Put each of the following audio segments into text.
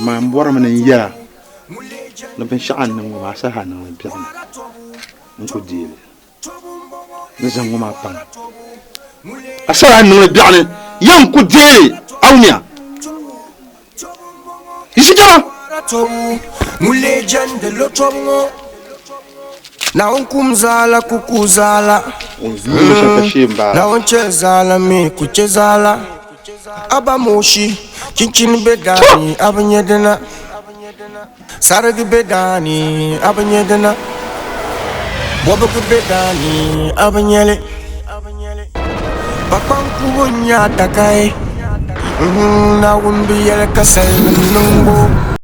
ma mbora man ya la ben sha'an nan ma sa hanan la bi'an nko dile ni zango ma pan asara nan la bi'an yan ko dile awnya isijara mulejende lotomo na unkumzala kukuzala na unchezala mi kuchezala abamoshi chinchin bedani abanyedena saragi bedani abanyedena boboku bedani abanyele bakanku wonya takai na wumbi yele kasal nungo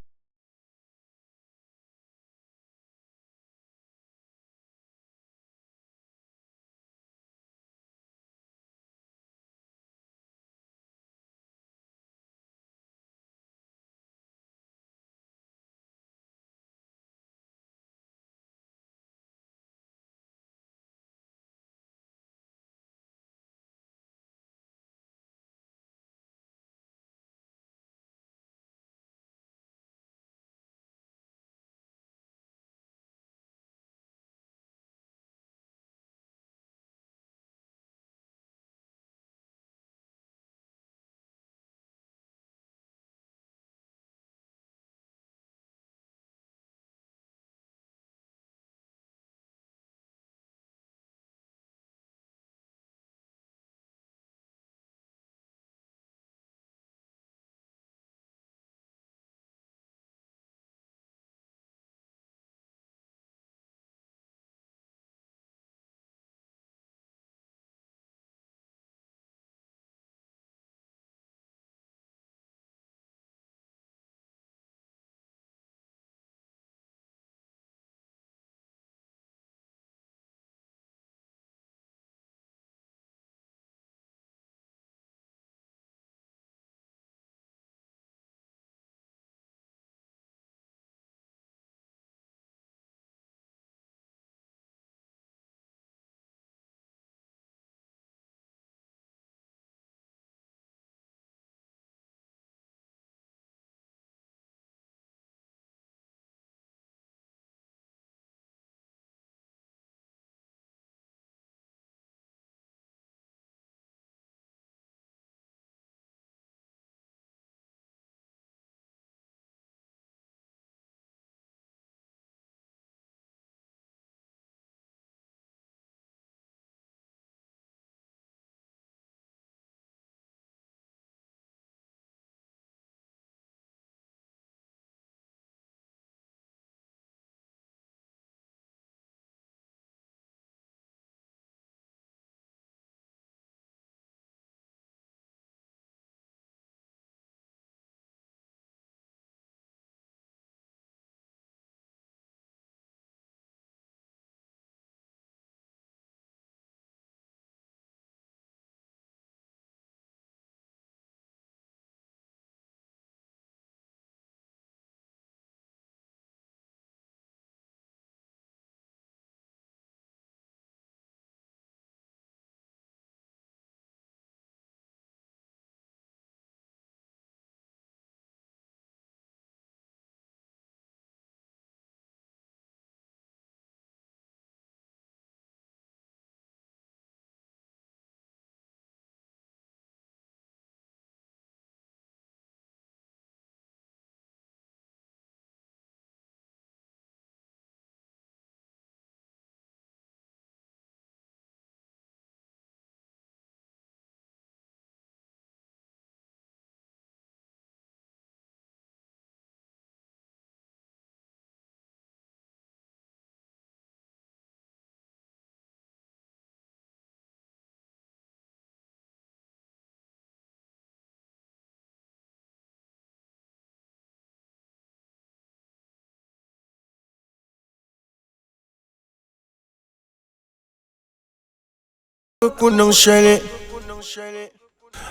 kunung shele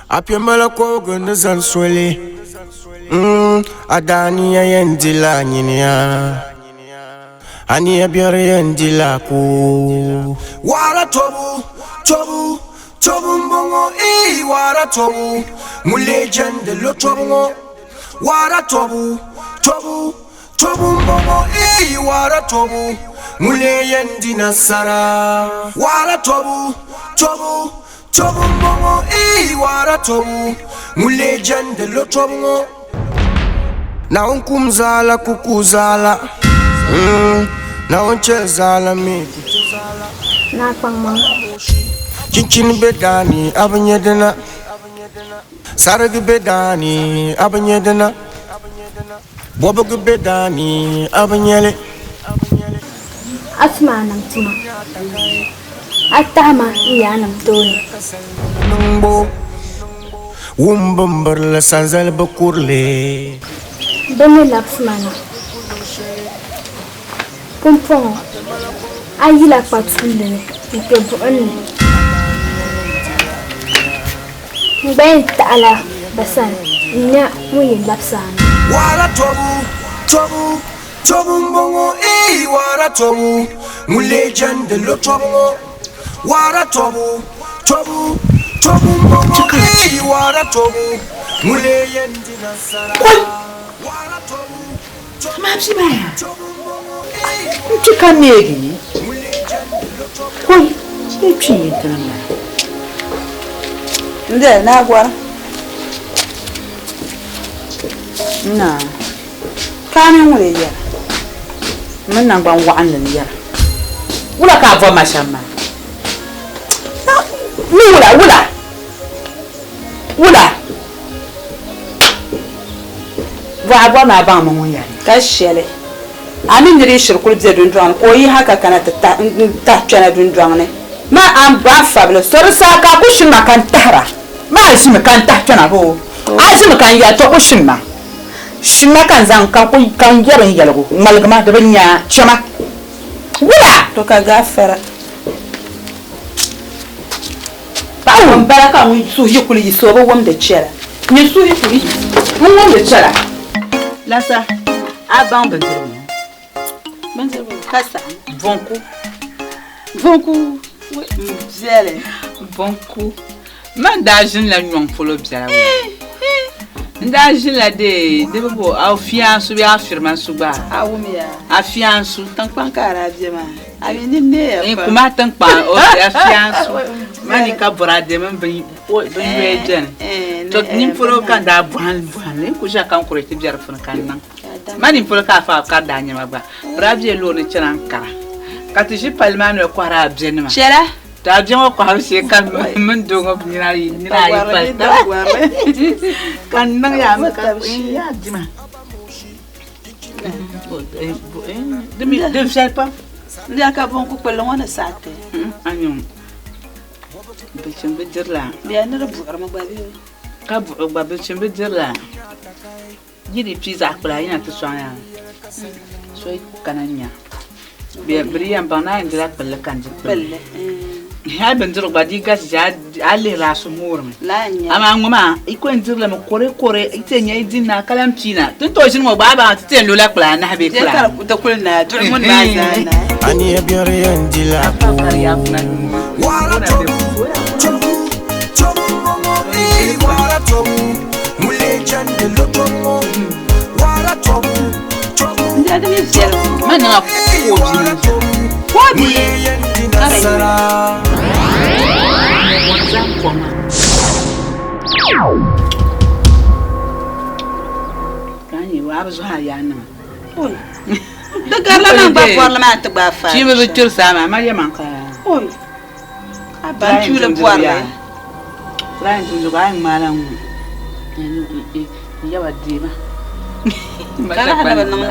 apia mala ko ganda zan swele adani ya yendila nyinia ani ya biare yendila ku wala tobu mbongo wala tobu mu legend lo tobu wala tobu tobu mbongo wara tobu mule yendi nasara wara tobu mbongo wara tobu mule jande lo tobu na unkumzala kukuzala na unchezala miti na pangma cincin bedani abanyedena sarag bedani abanyedena bobog bedani abanyele asma nang tuma atama iya nam toni nungbo wumbambar la sanzal bakurle bene lapsmana pumpong ayila patsulle ke bu'anne bayan ta'ala basan ina muyin lapsana wala tobu mbongo wara tobu mule jande lo tobu wara tobu mbongo wara tobu mule yendi nasara wara tobu Mapsi baya. Mchika negi. Koi, ichi yitana. Nde na gwa. Na. Kami mule ya. Mna ngwa wa'an ni ya. Wula ka vo mashama. Wula. Vagwa ma ba mu ya. Ka shele. Amin diri shirkul bze dundwan ko yi haka kana ta tana dundwan ne. Ma an ba fablo sorsa ka kushin makan tahra. Ma azimi kan tana bo. Azimi kan ya to kushin ma. Shima kan zan ka ku kan yaran yalgo malgama da banya chama. Wula to ka gafara. Ba won baraka mu su yi kuli so ba wam da cera. Ni su yi kuli. Mun wam da cera. Lasa, avant Benzeru. Kassa. Bon coup. Oui, zélé. Bon coup. Mandajin la nyong folo biara. Ndajin la de bo afiansu bi afirma suba. Awumia. Afiansu tankpan kara biema. Ami ni ne. Kuma tankpan o afiansu. Mani ka borade men ben wejen. To nim folo kan da buhan ku ja kan kurete biara fun kan nan. Mani folo ka fa ka da nyama ba. Brabie lo ne chiran kara. Katishi palmano ko ara bienma. Chera. Ta bien ko ha se kan men do ngo ni ra yi pa. Kan nan ya ma ka ya dima. De faire pas. Ndi aka bon ku pelo wona sate. Anyum. Bichimbe dirla. Biya na rabu arma babi. Ka bu ba bichimbe dirla. Yiri pizza kula ina to soya. So kananya. Biya brian bana indira pelle kanji pelle. Ha bendir ba diga ja alle rasu murme. Ama ngoma iko indirla mo kore itenya idina kalampina. Tunto shin mo baba titen lola kula na habe kula. Ka ku ta kulna to mun ba zana. Ani abiyare andila wala tobu wala tobu mule jande lo tobu wala tobu Ndada mi zero. Mana ko mule yendi nasara Kani wa abu ha yana. Oi. Daga la ba parlement ba fa. Ci me tur sama ma yaman ka. Oi. Aban tu le boire. Ran tu ga malam. Ya wadima. Kara hada ban la.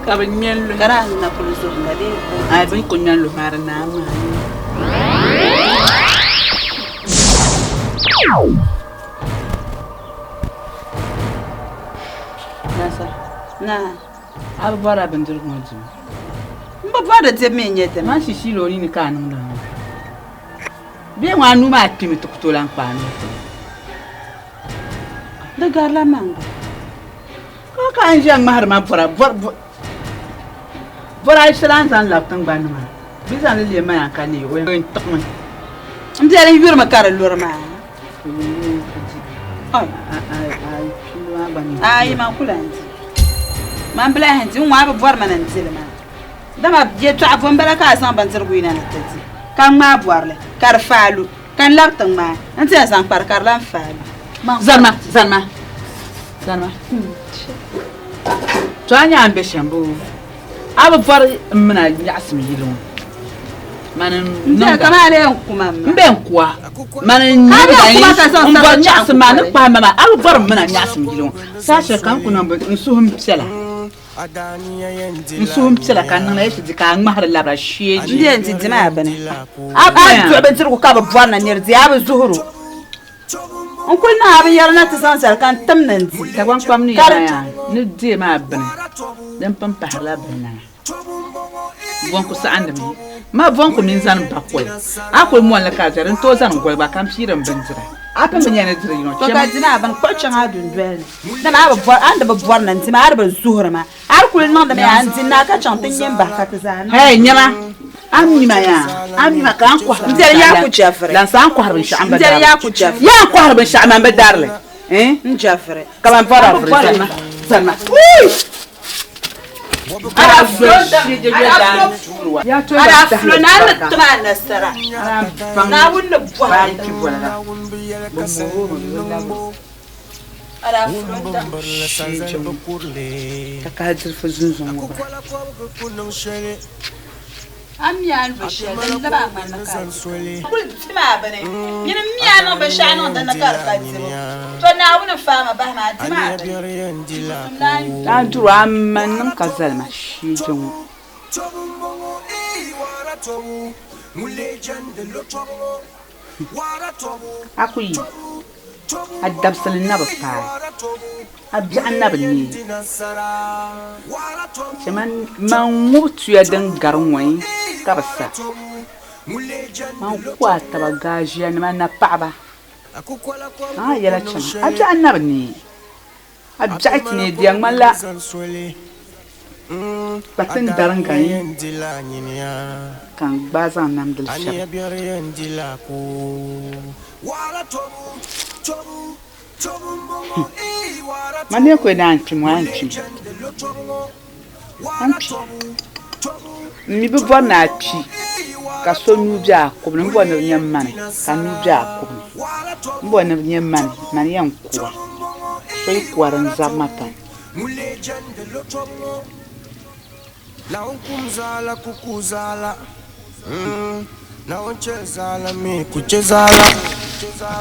Ka ban miel. Kara na poliso ngade. Ai ban ko nyal lo mar na ma. Nasa. Na. Abu bara bendir mo ji. Mba bada te me nyete. Ma shishi lo ni ka nu da. Bi wa nu ma timi to to lan pa ni. Daga la mango. Ko ka an jang mahar ma bora bora islan san la tan ban ma. Bi san le ma ka ni we tok ma. Ndere yur ma kara lor ma. Ai. Ai kilo abani. Ai ma kulanti. Man bla hen ti wa ba bor man an zile man. Dama je to abon bala ka san ban zirgu ina na tati. Kan ma borle kar falu kan lartan ma. An ti san par kar lan falu. Zanma. To anya ambition bo. Aba bor mna yasmi yilon. Manan Nda kama le kuma. Mben kwa. Manan bor nyasmi man kwa mama. Aba bor mna yasmi yilon. Sasha kan kuna nsuhum psela. Nsuhum psela kan na yesi ka ngmahar labra sheji. Ndi anti dima bane. Aba to ben tirku ka ba bor na nerzi aba zuhuru. On kulna aba yarna ta san sar kan tamnan di. Ka wan kwam ni ya. Ni di ma bane. Dan pam pahla bane. Bon ko sa andami. Ma bon ko min zan pa ko. Akol mo la ka jarin to zan ko ba kam shiran banjira. Apa menyane dire no. To ka dina ban ko changa dun duel. Dan aba bor anda ba bor nan di ma arba zuhuru ma. Ar kulin non da me an din na ka chantin yin ba ka ta zan. Hey nyama. Ami ma kan kwa. Ndere ya ku jafre. Lan san kwa harbin sha'an ba. Ndere ya ku jafre. Ya kwa harbin sha'an ba darle. Njafre. Kaman fara Salma. Uy! Ara flonda. Ya to Ara flonda tuma nasara. Na wunna bwa. Ara flonda. Ta ka dirfa zunzun wa. Amial bashir da ba man na ka. Kul tima bane. Yin miya no ba sha no da na ka ka ziro. To na wuna fama ba ma tima. Ta duru amman nan ka zalma shi jin. Akuyi. Adabsal na ba fa. Abji annabi ne. Jaman man mutu ya dan garin wai kabasa. Man kwata ba gajiya ne man na paba. Yala chan. Abji annabi ne. Abji ati ne diyan malla. Batin daran gani. Kan bazan nam dal shab. Mane ko da anti mo anti. Mi bi bo na api. Ka so nu bia ko no bo na nyam man. Ka nu bia ko. Bo na nyam man, man yan ko. So yi kwaran zamata. La unkumzala kukuzala. Na onchezala mi kuchezala.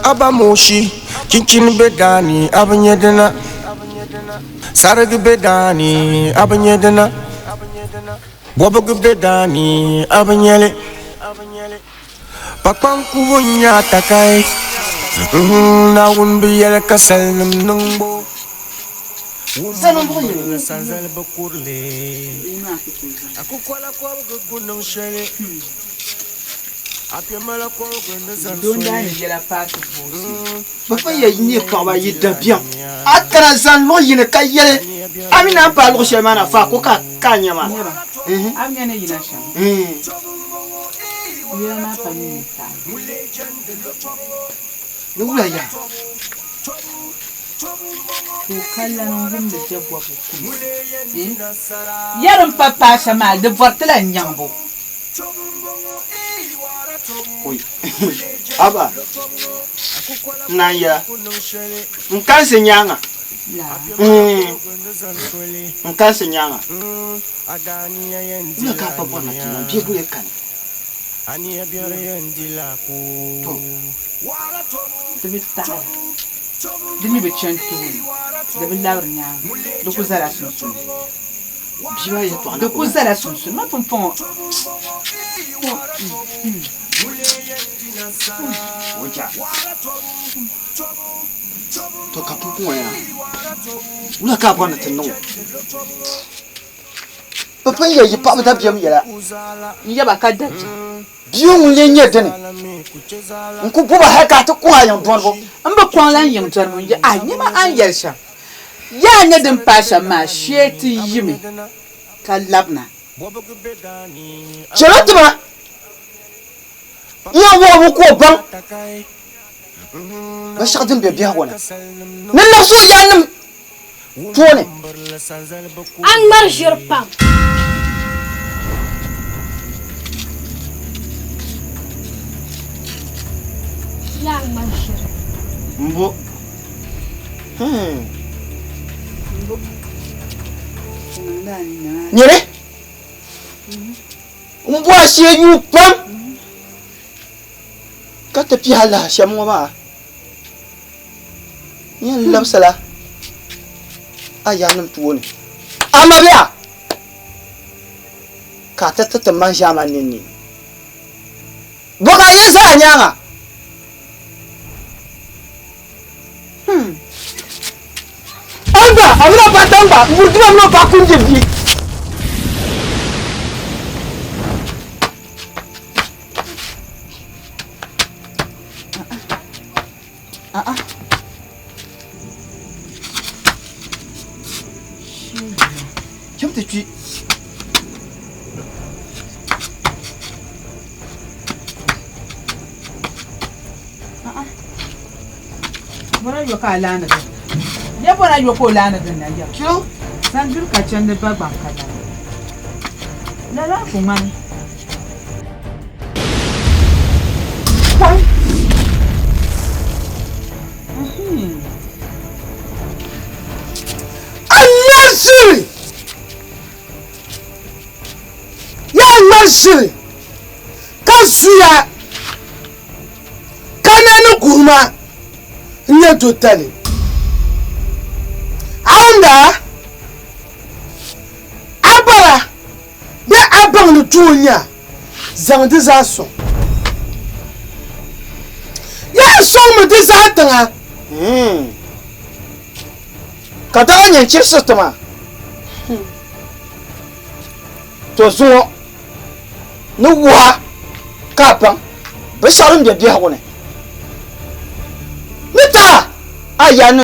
Aba moshi kinchin bedani abanyedena. Sarag bedani abanyedena. Bobog bedani abanyele. Pakpan kuwonya takai. Na unbi yele kasal nungbo. Sanzal bakurle. Aku kwala kwa gunung shele. Papa ya ni kwa yi dabia akara san lo yin ka yele amina pa lo shema na fa ko ka kanyama Amya ne yina sha. Yira na pa ni ta. Nugula ya Ko kallon gum da jabwa ko kuma. Yaron papa shama da vortala nyambo. oi aba naya nkanse nyanga nkanse nyanga na ka pa bona tuna bi bu ekan ani abiore yendila ko Dimi be chantu. Da bi lawr nyanga. Do ko zara sunsun. biwa ye to Do ko zara sunsun. Ma pompon. oja to ka pupu ya una ka bona tinu papa ya yi pa ta biam yela Yaba ka daji. biyo mun yenye den nku buba ha ka ta kwa yan don bo Amba kwan lan yin tar mun ji nyama an yarsha. Ya ne din pasha ma sheti yimi. Ka labna. Chelatuma ya wo ko ban ba shakdin be biya wala nan na so ya nim Tuone. An ŋmari ʒiri pam. Yaa ŋmari ʒiri. Mbo. Nyere. Mbo ashe yu pam. Kata pi hala shamu ma. Yan labsala. Ayanam tuone. Amabia. Kata tata manjama nini. Boka yesa nyanga. Anga, amna patamba, murtima mno pakunje bi. Chấm thì chị. Bora yo ka lana da. Ya bora yo ko lana da na ya. Kilo? San bir ka can da ba ban kala. La kuma. Siri ya ŋmari siri ka suya ka nani kuruma n nyɛ dotali aunda a bara bɛ a baŋni tuo nya zaŋdi zaa sɔŋ yaa sɔŋmi di zaa tiŋa ka daga nyɛ chirisi tima to zuɣu ni wuha ka paŋ bi shɛli n bɛ biɛhigu ni ni tara a ya ni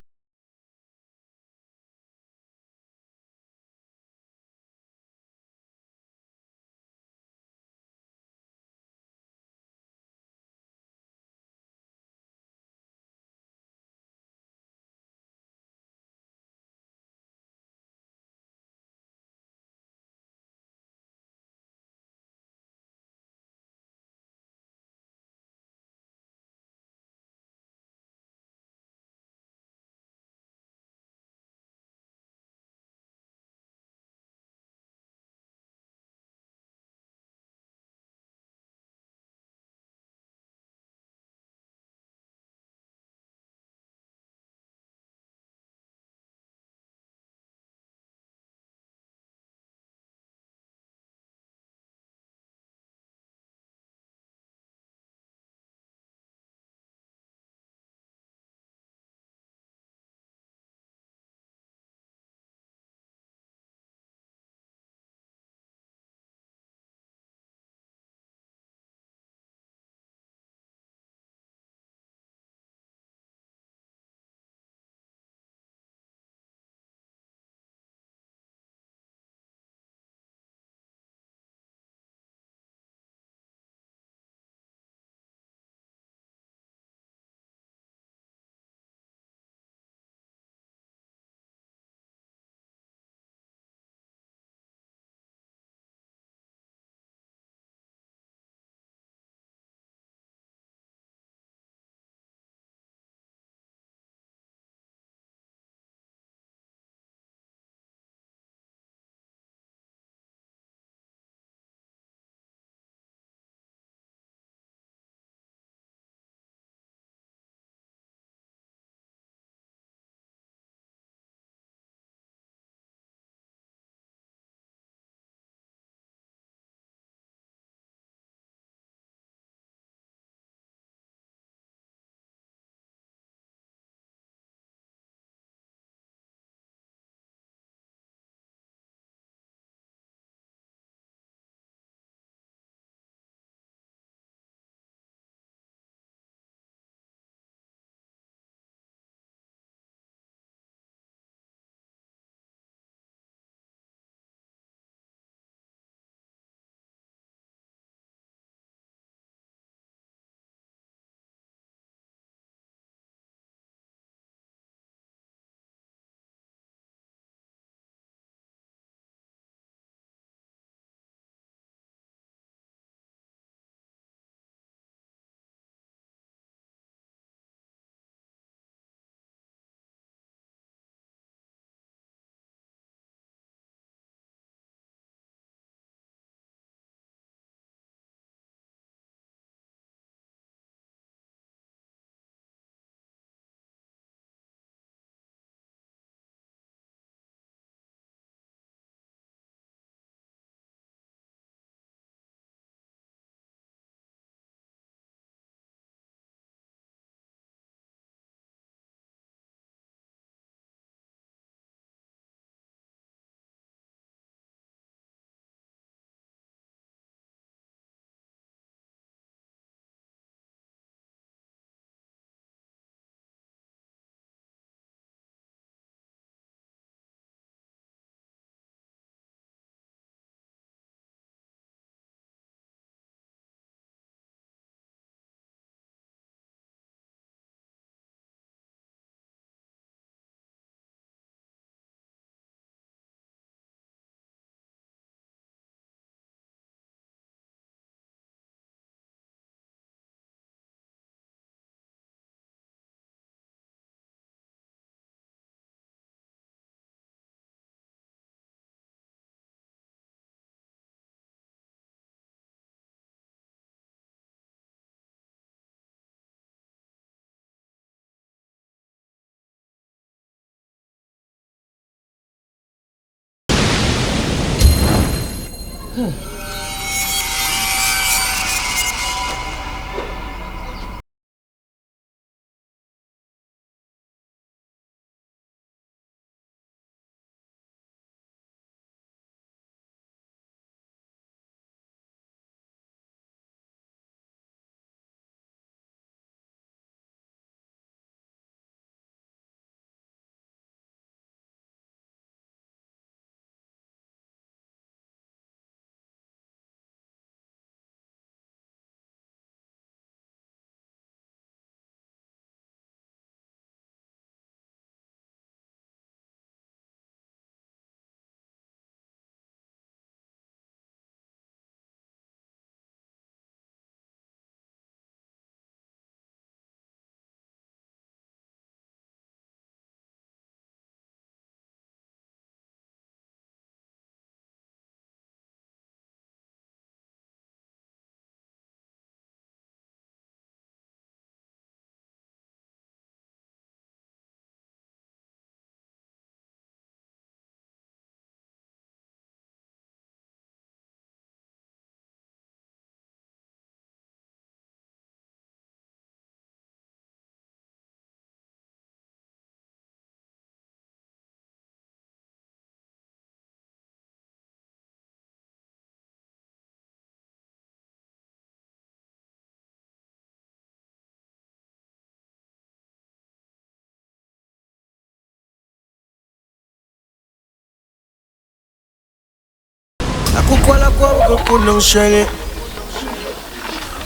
Akukwala kwa kuno shele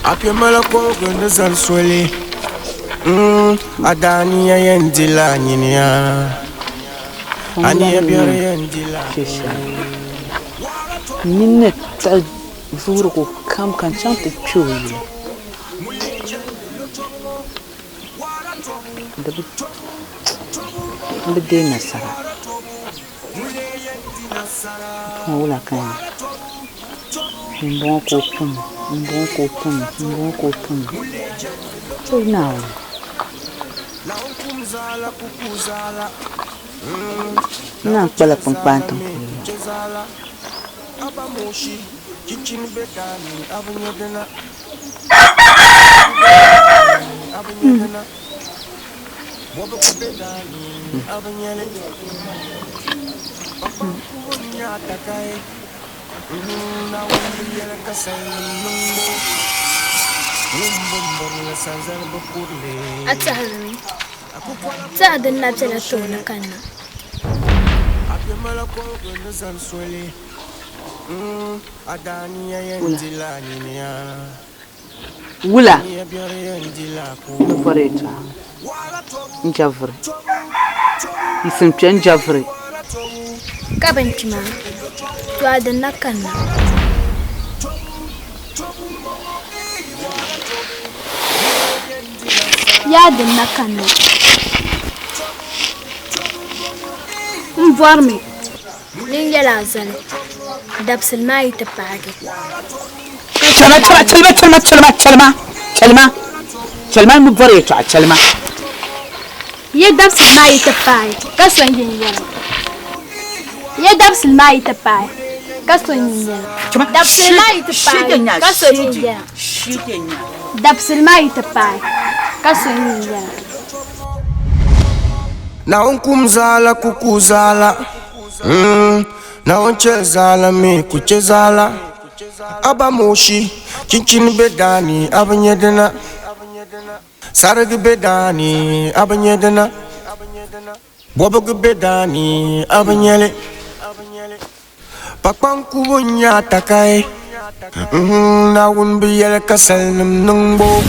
Apyemala kwa gunda zan swele Adani ya yendila nyinia Ani ya biara yendila Minne ta vuru ko kam kan chante chuyi. Bede nasara. Wala kan. Mbon ko pum. So now. Na pala pang pantong. Abamoshi kichin bedani abanyedena Bobo bedani abanyele Kunya takai na wiyele kasai Bumbum sanzal bukurle Atahari. Tahadin na tana tona kanna. Apyemala kwa gunda zan swele Adani ya yendila nyinia Wula. Mvoreta. Njavre. Isimpe njavre. Kabanchima. Tahadin na kanna. Yadin na kanna. Mvorme. Ninjala zane. Dabsil mai ta pagi. Chelma mvoreta chelma. Ye dabsil mai ta pagi. Kason jinjala. Ye dabsil mai ta pagi. Kason jinjala. Dabsil mai ta pagi. Kason jinjala. Dabsil mai ta pagi. Kason jinjala. Na unkumzala kukuzala Na unchezala me kuchezala Abamoshi chinchin bedani abanyedena Sarag bedani abanyedena Bobog bedani abanyele Pakpanku bunya takai Na unbiyele kasal nungbo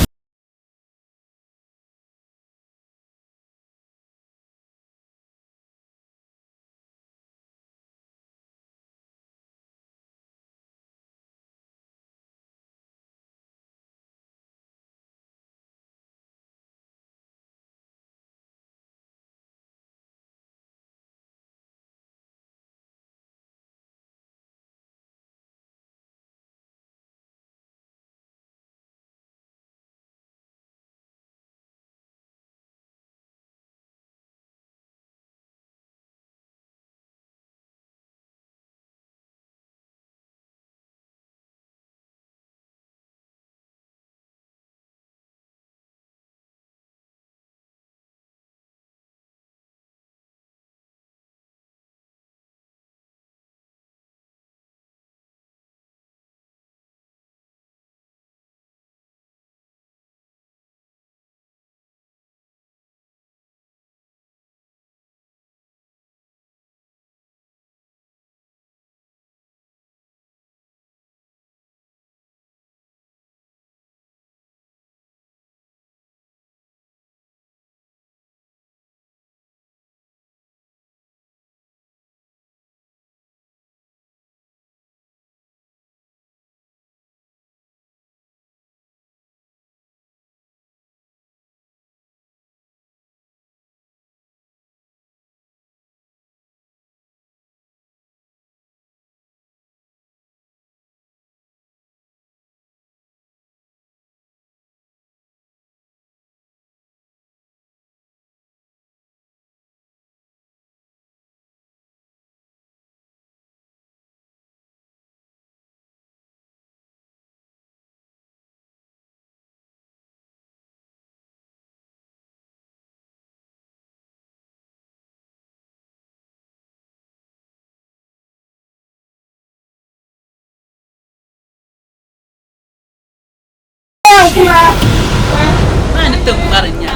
Mana temparnya?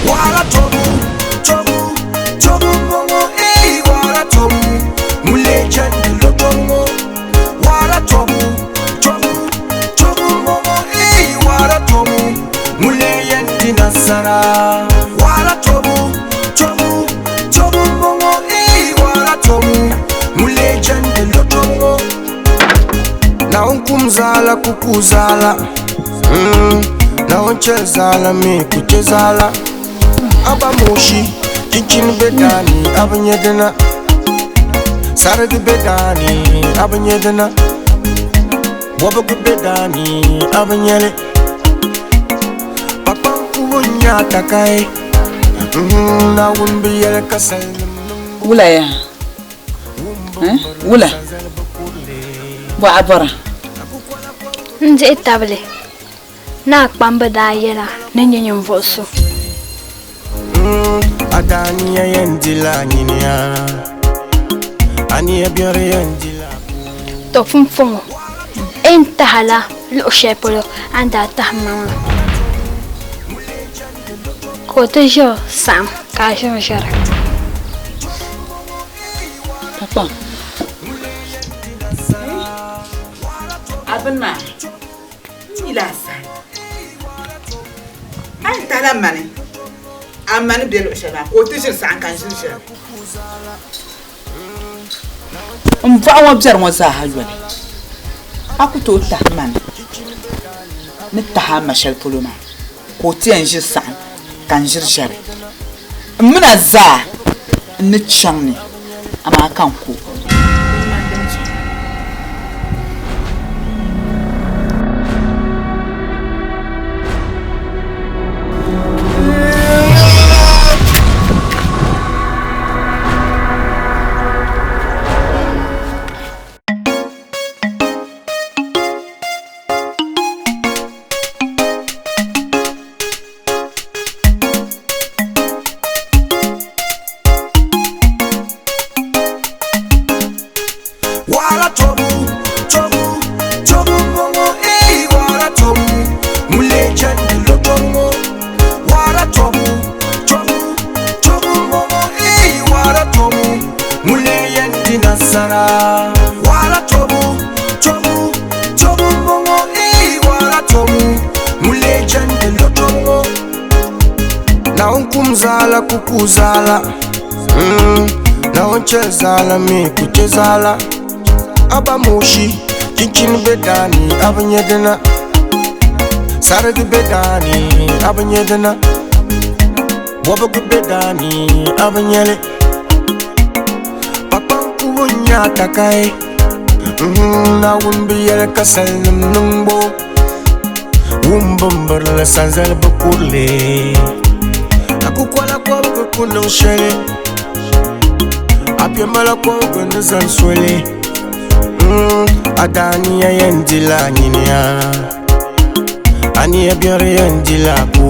Wara tobu, tobu, tobu mongo, wara tobu, mule jandi lo tobu. Wara tobu, tobu, tobu mongo, wara tobu, mule yandi nasara. Wara tobu, tobu, tobu mongo, wara tobu, mule jandi lo tobu. Na unkumzala kukuzala, na unchezala mi kuchezala. Aba moshi, chinchin bedani, abanyedena. Sarag bedani, abanyedena. Wabag bedani, abanyele. Papa kubunya takai. Na wumbi yele kasal. Wula ya? Wula? Wa abara? Nje tabale. Na kpamba da yela, nenyenye mvoso. Adania yendila ninia. Ania biore yendila. To funfongo. Entahala lo shepolo anda tahmama. Kotejo sam kasho shara. Papa. Abna. Ilasa. Anta la mani. Amani belo shaba. Kotejo san kan shara. Mfa wa bjar mo sa hajwani. Aku to tahman. Ni tahama shal puluma. Koti anji san kan shara. Muna za ni changni. Ama kan ku. Wara tobu, tobu, tobu mongo, wara tobu, mule jandi lo tobu. Wara tobu, tobu, tobu mongo, wara tobu, mule yandi nasara. Wara tobu, tobu, tobu mongo, wara tobu, mule jandi lo tobu. Na unkumzala kukuzala, na unchezala mi kuchezala. Aba moshi, chinchin bedani, abanyedena. Sarag bedani, abanyedena. Wabag bedani, abanyele. Papa kubunya takai. Na wumbi yele kasal numbo. Wumbumber la sanzal bakurle. Aku kwala kwa kunung shele. Apya mala kwa kunung swele. Adania yendila ninia. Ania biore yendila ku.